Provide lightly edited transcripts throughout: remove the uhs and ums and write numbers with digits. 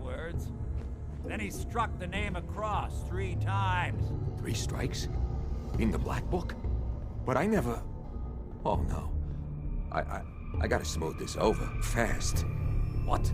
words. Then he struck the name across 3 times. 3 strikes? In the Black Book? But I never... Oh, no. I gotta smooth this over, fast. What?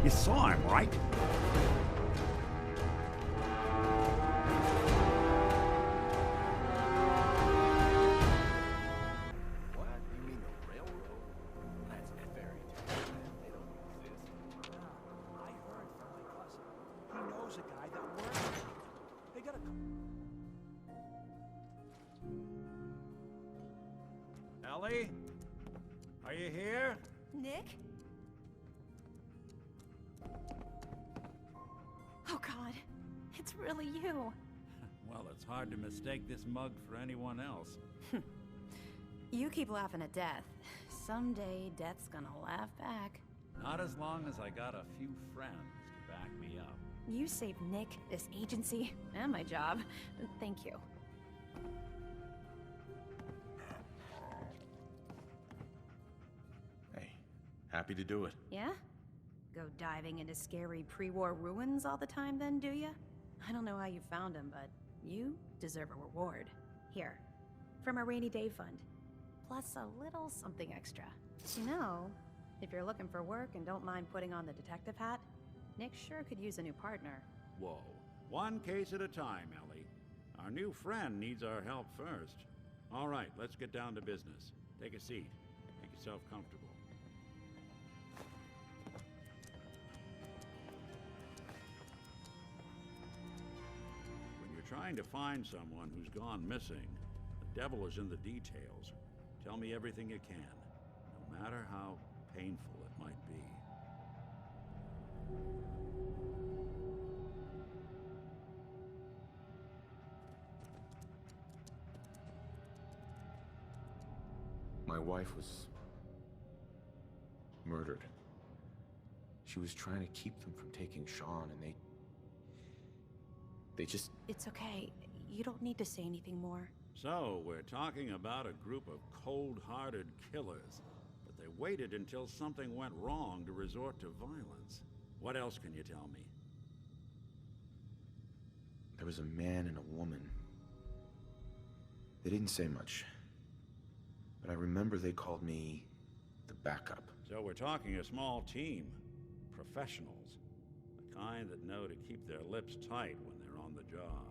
You saw him, right? What? You mean the railroad? That's a fairy tale, man. They don't exist. I heard from my cousin. He knows a guy that works there. They got a... Ellie? Are you here? Nick? Oh God, it's really you. Well, it's hard to mistake this mug for anyone else. You keep laughing at death. Someday, death's gonna laugh back. Not as long as I got a few friends to back me up. You saved Nick, this agency, and my job. Thank you. Hey, happy to do it. Yeah? Go diving into scary pre-war ruins all the time then, do ya? I don't know how you found them, but you deserve a reward. Here, from our rainy day fund. Plus a little something extra. You know, if you're looking for work and don't mind putting on the detective hat, Nick sure could use a new partner. Whoa. One case at a time, Ellie. Our new friend needs our help first. All right, let's get down to business. Take a seat. Make yourself comfortable. When you're trying to find someone who's gone missing, the devil is in the details. Tell me everything you can, no matter how painful it might be. My wife was murdered. She was trying to keep them from taking Sean, and they just... It's okay. You don't need to say anything more. So, we're talking about a group of cold-hearted killers, but they waited until something went wrong to resort to violence. What else can you tell me? There was a man and a woman. They didn't say much, but I remember they called me the backup. So we're talking a small team. Professionals. The kind that know to keep their lips tight when they're on the job.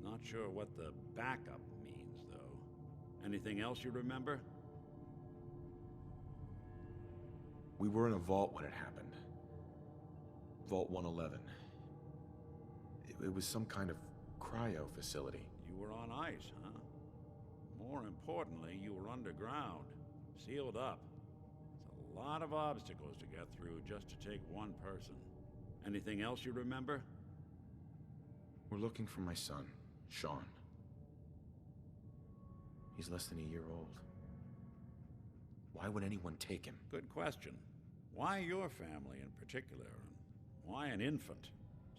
Not sure what the backup means, though. Anything else you remember? We were in a vault when it happened. Vault 111. It was some kind of cryo facility. You were on ice, huh? More importantly, you were underground, sealed up. It's a lot of obstacles to get through just to take one person. Anything else you remember? We're looking for my son, Sean. He's less than a year old. Why would anyone take him? Good question. Why your family in particular? And why an infant?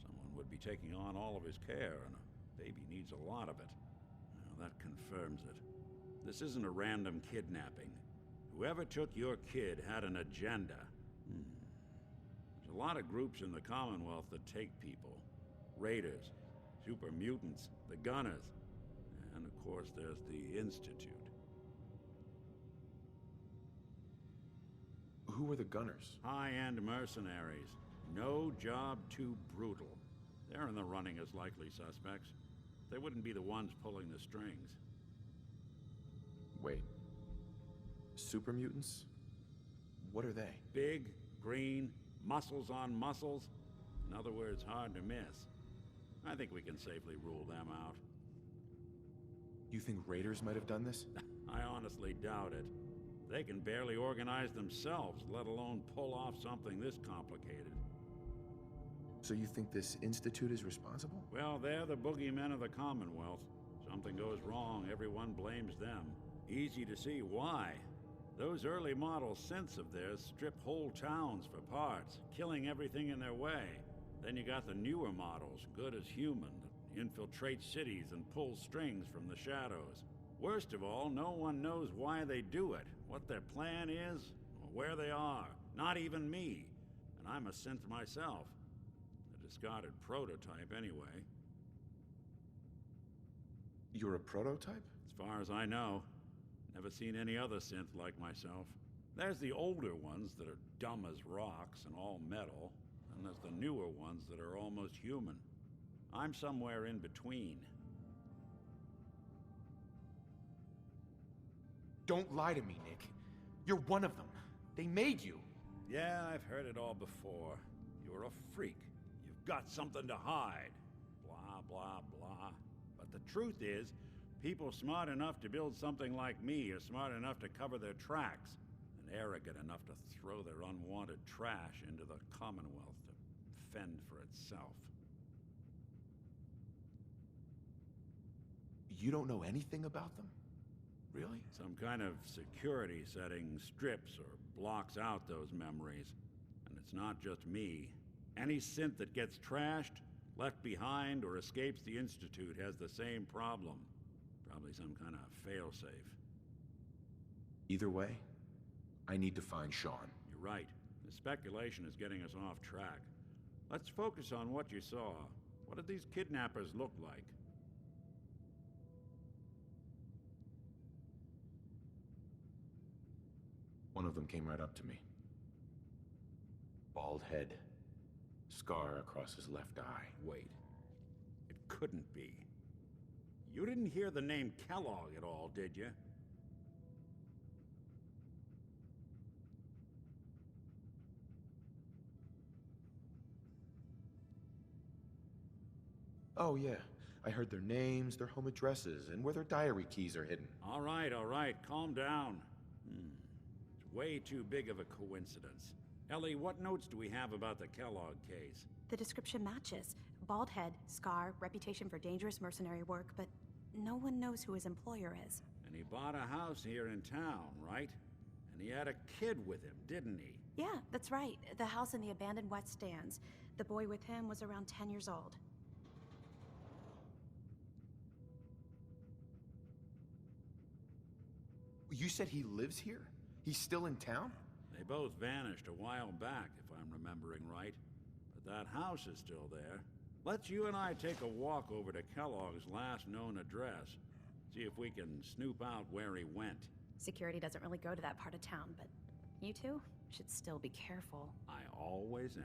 Someone would be taking on all of his care, and a baby needs a lot of it. Well, that confirms it. This isn't a random kidnapping. Whoever took your kid had an agenda. There's a lot of groups in the Commonwealth that take people. Raiders, super mutants, the Gunners, and of course there's the Institute. Who are the Gunners? High-end mercenaries. No job too brutal. They're in the running as likely suspects. They wouldn't be the ones pulling the strings. Wait. Super mutants? What are they? Big, green, muscles on muscles. In other words, hard to miss. I think we can safely rule them out. You think Raiders might have done this? I honestly doubt it. They can barely organize themselves, let alone pull off something this complicated. So you think this Institute is responsible? Well, they're the boogeymen of the Commonwealth. Something goes wrong, everyone blames them. Easy to see why. Those early model synths of theirs strip whole towns for parts, killing everything in their way. Then you got the newer models, good as human, that infiltrate cities and pull strings from the shadows. Worst of all, no one knows why they do it, what their plan is, or where they are. Not even me. And I'm a synth myself. A discarded prototype, anyway. You're a prototype? As far as I know. Never seen any other synth like myself. There's the older ones that are dumb as rocks and all metal, and there's the newer ones that are almost human. I'm somewhere in between. Don't lie to me, Nick. You're one of them. They made you. Yeah, I've heard it all before. You're a freak. You've got something to hide. Blah, blah, blah. But the truth is, people smart enough to build something like me are smart enough to cover their tracks, and arrogant enough to throw their unwanted trash into the Commonwealth to fend for itself. You don't know anything about them? Really? Some kind of security setting strips or blocks out those memories. And it's not just me. Any synth that gets trashed, left behind, or escapes the Institute has the same problem. Probably some kind of failsafe. Either way, I need to find Sean. You're right. The speculation is getting us off track. Let's focus on what you saw. What did these kidnappers look like? One of them came right up to me. Bald head. Scar across his left eye. Wait. It couldn't be. You didn't hear the name Kellogg at all, did you? Oh, yeah. I heard their names, their home addresses, and where their diary keys are hidden. All right. Calm down. It's way too big of a coincidence. Ellie, what notes do we have about the Kellogg case? The description matches. Bald head, scar, reputation for dangerous mercenary work, but no one knows who his employer is. And he bought a house here in town, right? And he had a kid with him, didn't he? Yeah, that's right. The house in the abandoned West Stands. The boy with him was around 10 years old. You said he lives here? He's still in town? They both vanished a while back, if I'm remembering right. But that house is still there. Let's you and I take a walk over to Kellogg's last known address. See if we can snoop out where he went. Security doesn't really go to that part of town, but you two should still be careful. I always am.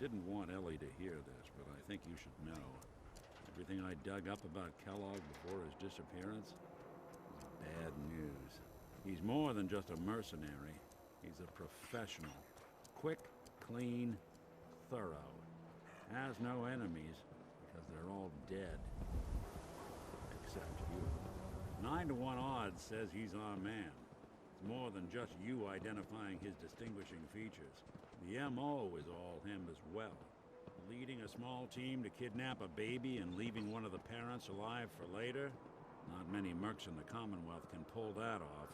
Didn't want Ellie to hear this, but I think you should know. Everything I dug up about Kellogg before his disappearance is bad news. He's more than just a mercenary. He's a professional. Quick, clean, thorough. Has no enemies because they're all dead. Except you. 9 to 1 odds says he's our man. It's more than just you identifying his distinguishing features. The M.O. is all him as well. Leading a small team to kidnap a baby and leaving one of the parents alive for later? Not many mercs in the Commonwealth can pull that off.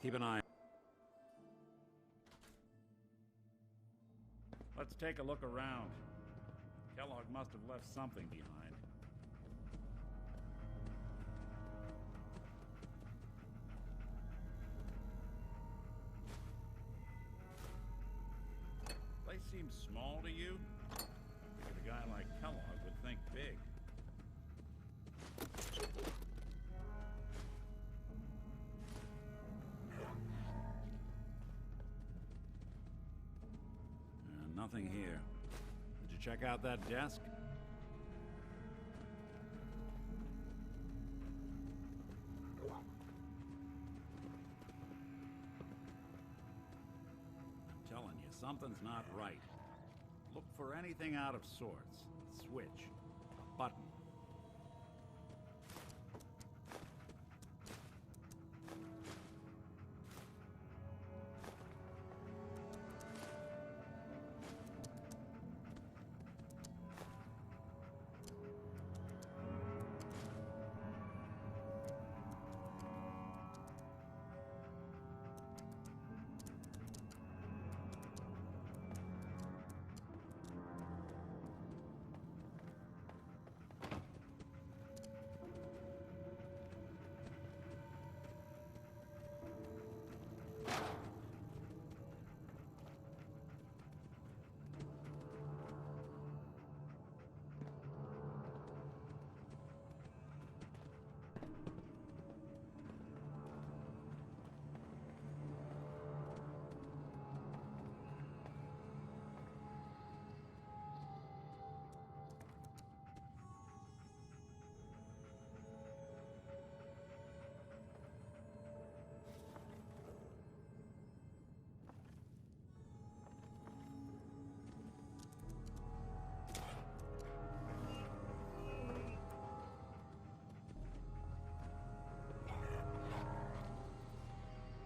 Keep an eye. Let's take a look around. Kellogg must have left something behind. Place seems small to you? Figured a guy like Kellogg would think big. Nothing here. Did you check out that desk? I'm telling you, something's not right. Look for anything out of sorts. A switch, a button.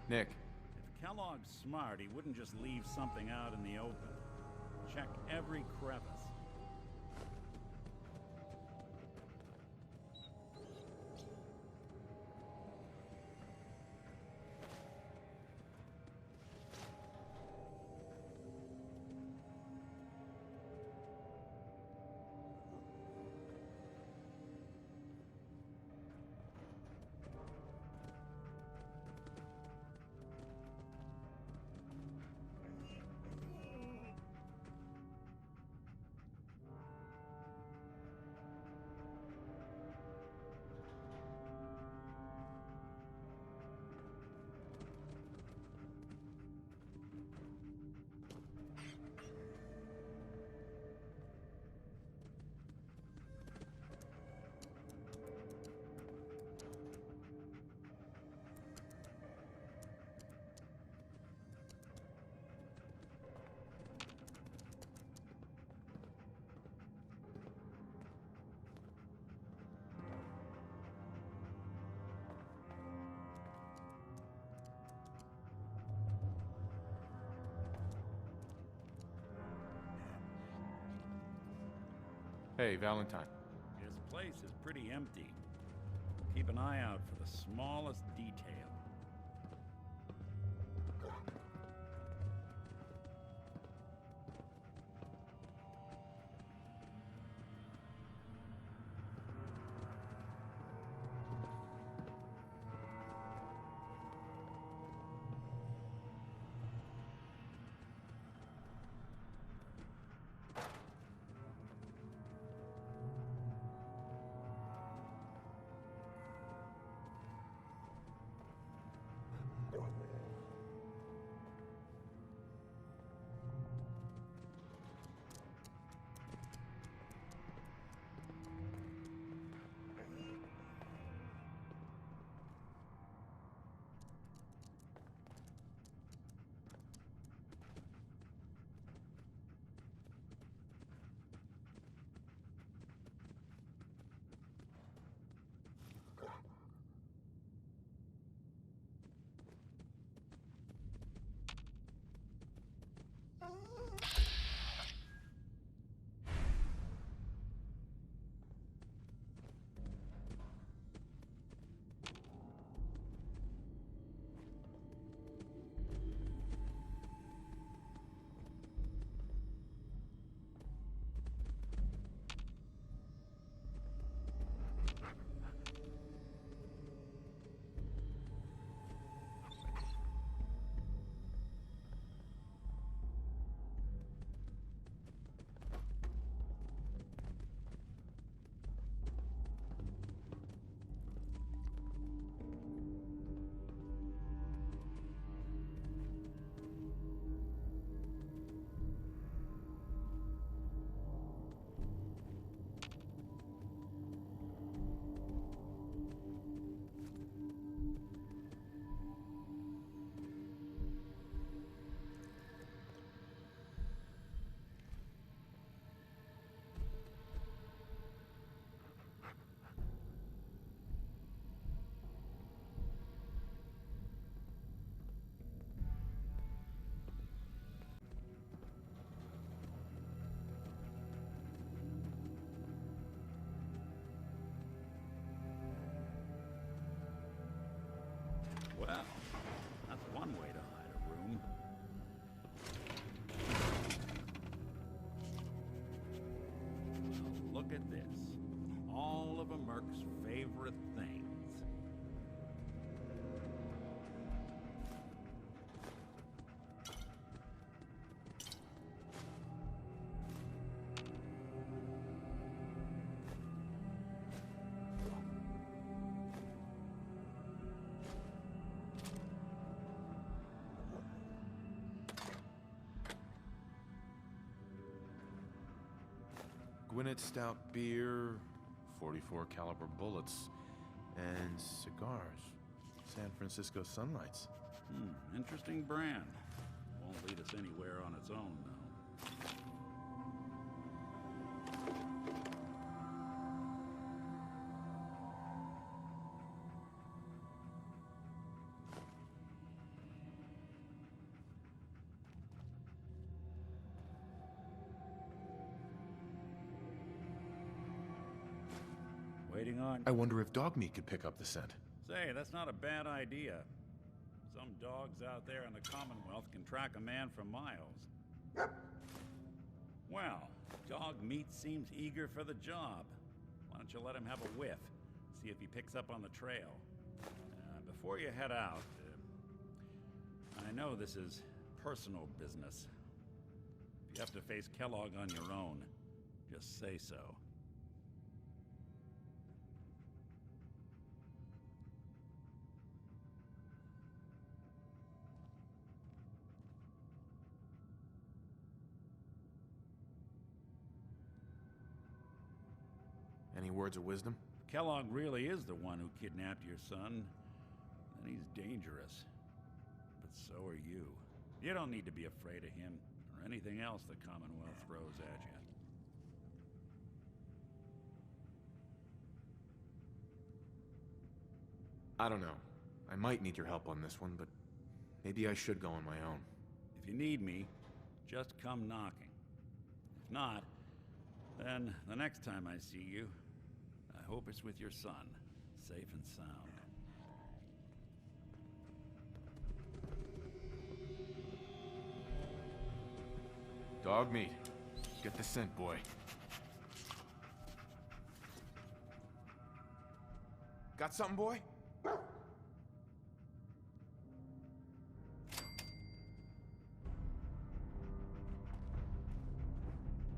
Nick, If Kellogg's smart, he wouldn't just leave something out in the open. Check every crevice. hey, Valentine. This place is pretty empty. Keep an eye out for the smallest detail. at this. All of a merc's favorite things. Gwinnett Stout beer, 44 caliber bullets, and cigars. San Francisco Sunlights. Interesting brand. Won't lead us anywhere on its own, though. Waiting on... I wonder if Dogmeat could pick up the scent. Say, that's not a bad idea. Some dogs out there in the Commonwealth can track a man for miles. Well, Dogmeat seems eager for the job. Why don't you let him have a whiff? See if he picks up on the trail. Before you head out, I know this is personal business. If you have to face Kellogg on your own, just say so. Any words of wisdom? Kellogg really is the one who kidnapped your son, then he's dangerous. But so are you. You don't need to be afraid of him, or anything else the Commonwealth throws at you. I don't know. I might need your help on this one, but maybe I should go on my own. If you need me, just come knocking. If not, then the next time I see you, I hope it's with your son, safe and sound. Dogmeat. Get the scent, boy. Got something, boy?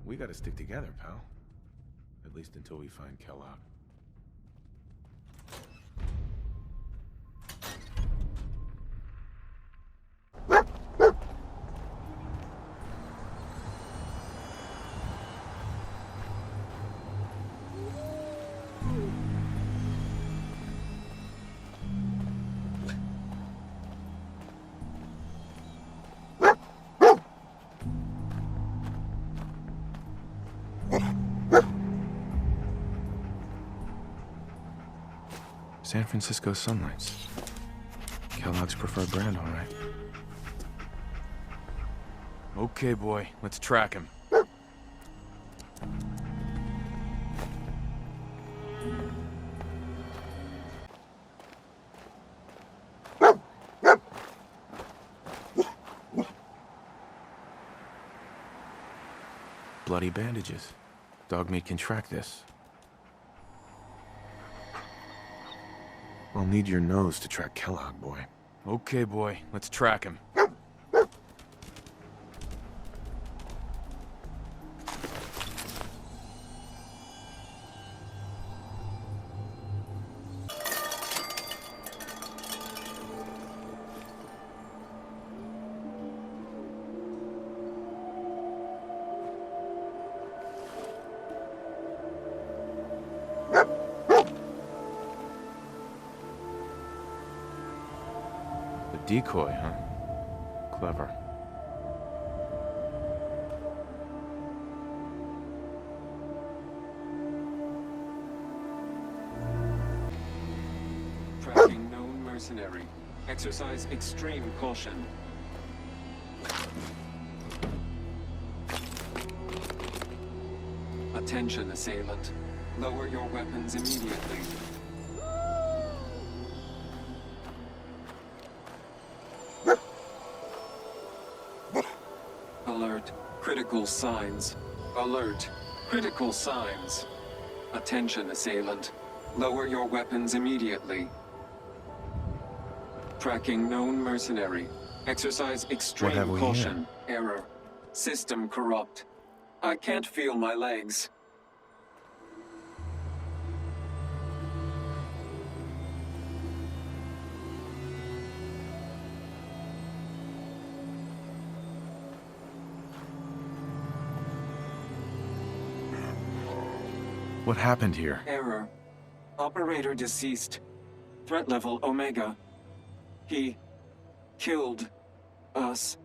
We gotta stick together, pal. At least until we find Kellogg. San Francisco Sunlights. Kellogg's preferred brand, all right. Okay, boy, let's track him. Bloody bandages. Dogmeat can track this. I'll need your nose to track Kellogg, boy. Okay, boy. Let's track him. Decoy, huh? Clever. Tracking known mercenary. Exercise extreme caution. Attention, assailant. Lower your weapons immediately. Alert. Critical signs. Alert. Critical signs. Attention, assailant. Lower your weapons immediately. Tracking known mercenary. Exercise have extreme we caution. Error. System corrupt. I can't feel my legs. What happened here? Error. Operator deceased. Threat level Omega. He killed us.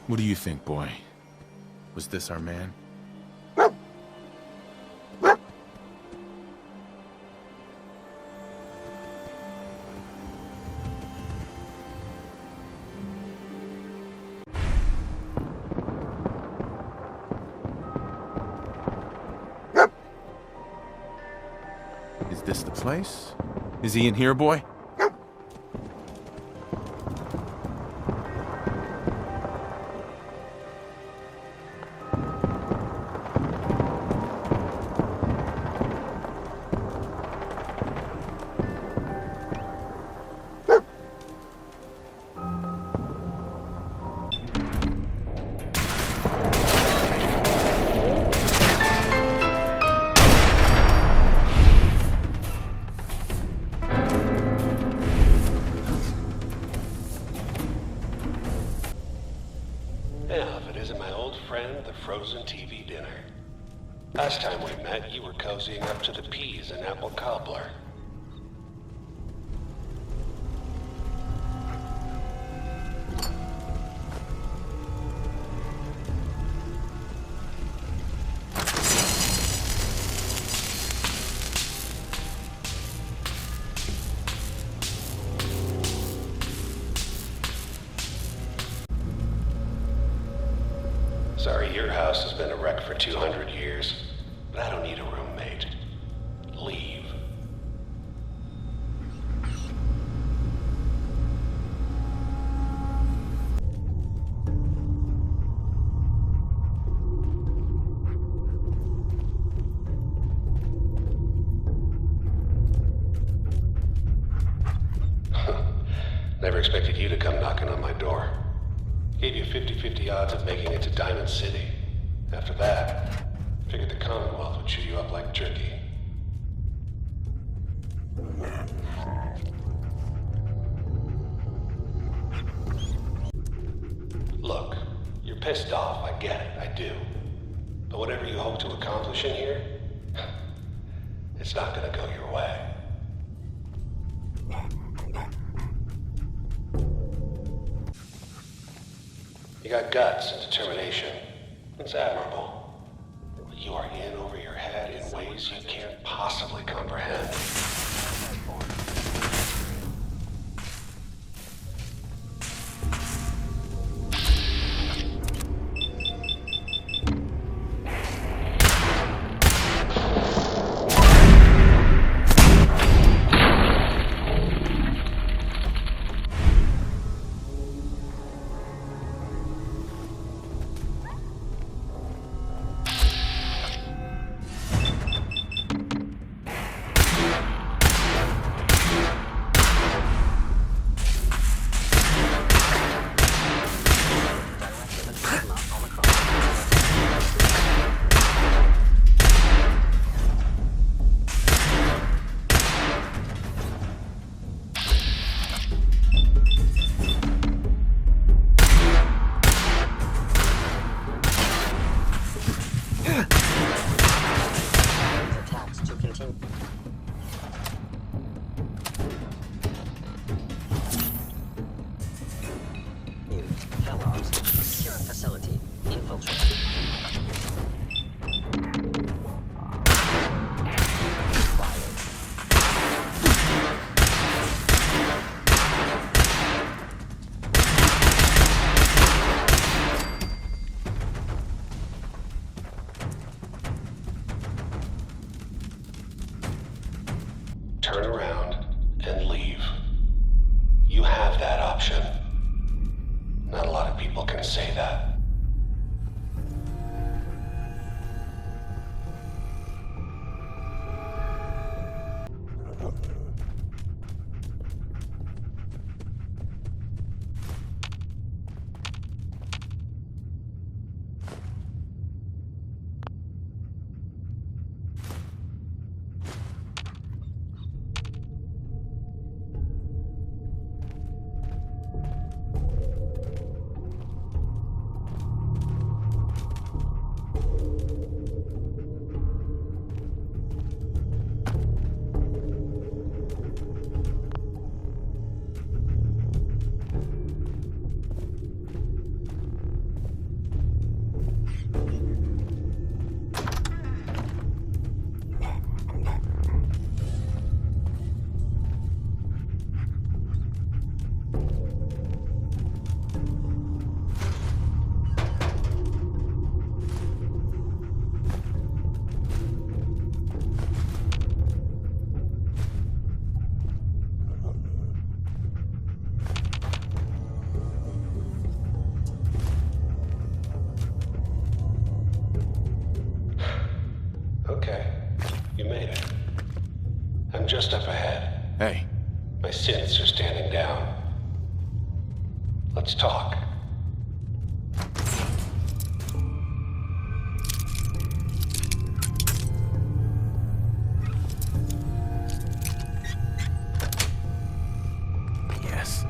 What do you think, boy? Was this our man? Is this the place? Is he in here, boy? Yeah, if it isn't my old friend, the frozen TV dinner. Last time we met, you were cozying up to the peas and apple cobbler. Sorry, your house has been a wreck for 200 years, but I don't need a roommate. Leave. Never expected you to come knocking on my door. Gave you 50-50 odds of making it to Diamond City. After that, figured the Commonwealth would chew you up like jerky. Look, you're pissed off, I get it, I do. But whatever you hope to accomplish in here, it's not gonna go your way. You got guts and determination. It's admirable. But you are in over your head in ways you can't possibly comprehend. turn around and leave. You have that option. Not a lot of people can say that. Okay, you made it. I'm just up ahead. Hey, My synths are standing down. Let's talk. yes.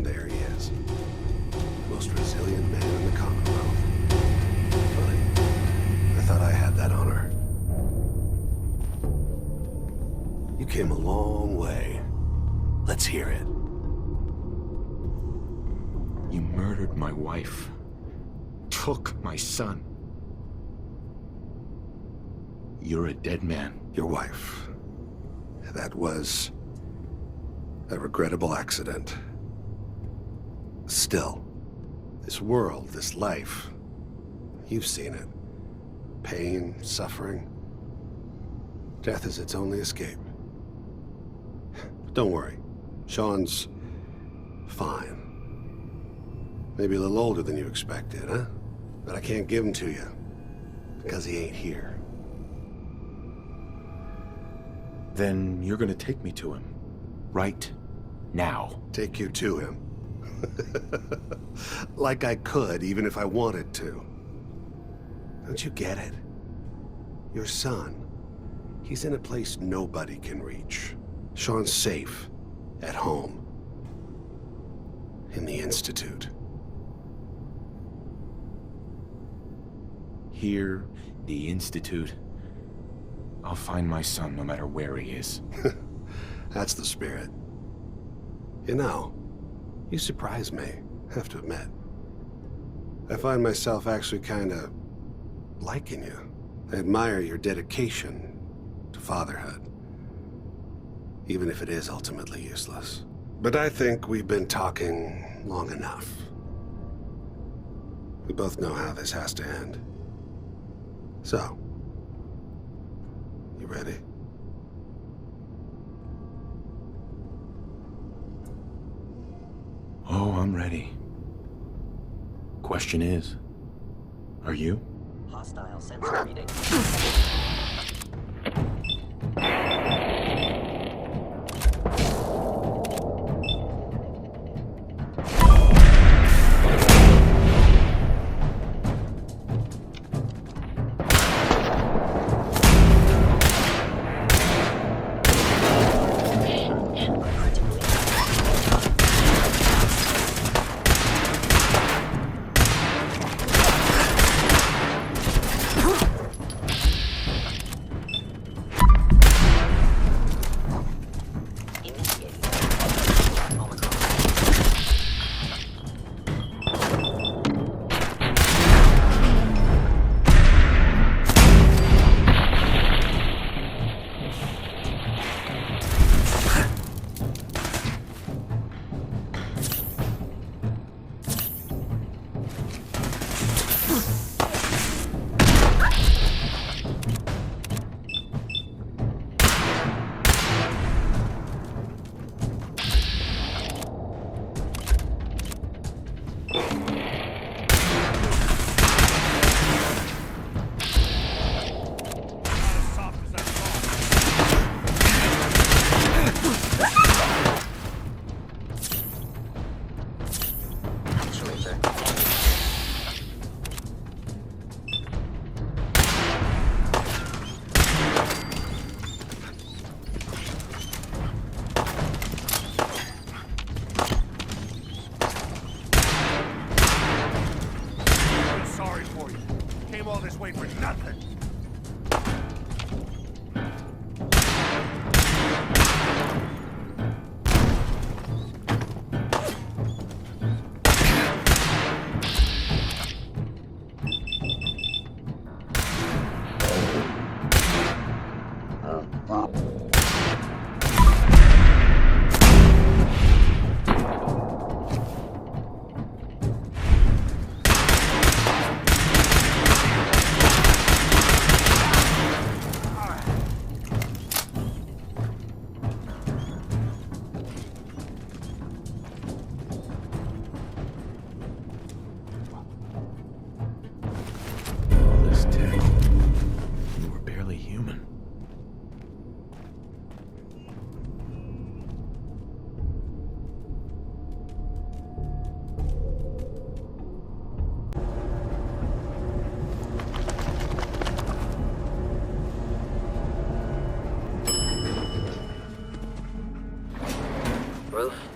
There he is. Most resilient man in the Commonwealth. Funny. I thought I had that honor. You came a long way. Let's hear it. You murdered my wife. Took my son. You're a dead man. Your wife. That was a regrettable accident. Still, this world, this life, you've seen it. Pain, suffering. Death is its only escape. Don't worry. Sean's fine. Maybe a little older than you expected, huh? But I can't give him to you, because he ain't here. Then you're gonna take me to him. Right now. Take you to him. Like I could, even if I wanted to. Don't you get it? Your son, he's in a place nobody can reach. Sean's safe, at home. In the Institute. Here, the Institute. I'll find my son no matter where he is. That's the spirit. You know, you surprise me, have to admit. I find myself actually kinda liking you. I admire your dedication to fatherhood. Even if it is ultimately useless. But I think we've been talking long enough. We both know how this has to end. So, you ready? Oh, I'm ready. Question is, are you? Hostile sensor reading.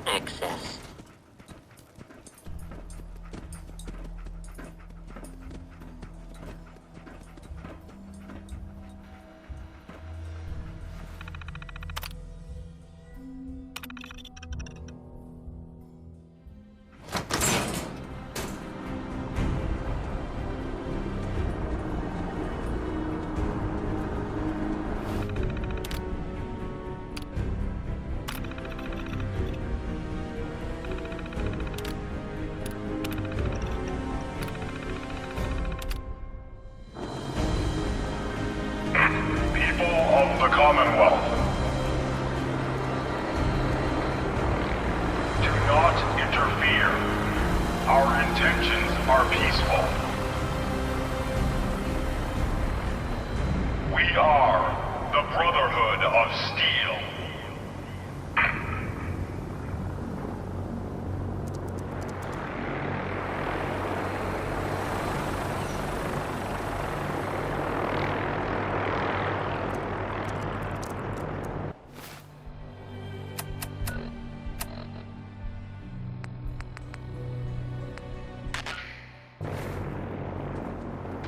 access. People of the Commonwealth, do not interfere. Our intentions are peaceful. We are the Brotherhood of Steel.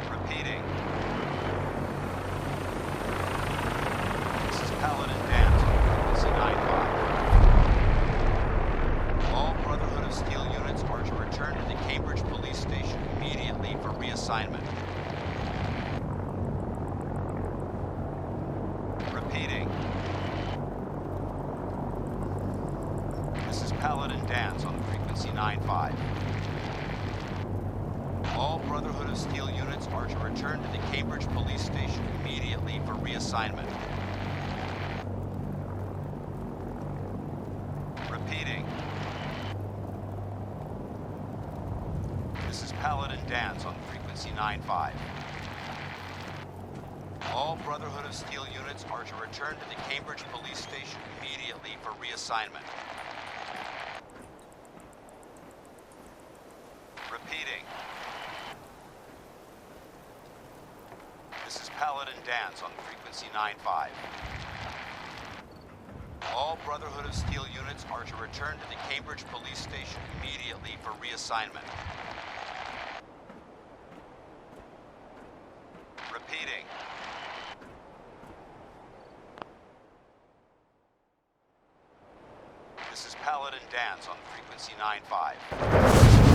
Repeating. This is Paladin Dance on frequency 95. All Brotherhood of Steel units are to return to the Cambridge Police Station immediately for reassignment. Repeating. This is Paladin Dance on frequency 95. All Brotherhood of Steel units are to return to the Cambridge Police Station immediately for reassignment. Repeating. This is Paladin Dance on frequency 95. All Brotherhood of Steel units are to return to the Cambridge Police Station immediately for reassignment. Repeating. This is Paladin Dance on frequency 95. All Brotherhood of Steel units are to return to the Cambridge Police Station immediately for reassignment. Repeating. This is Paladin Dance on frequency 95.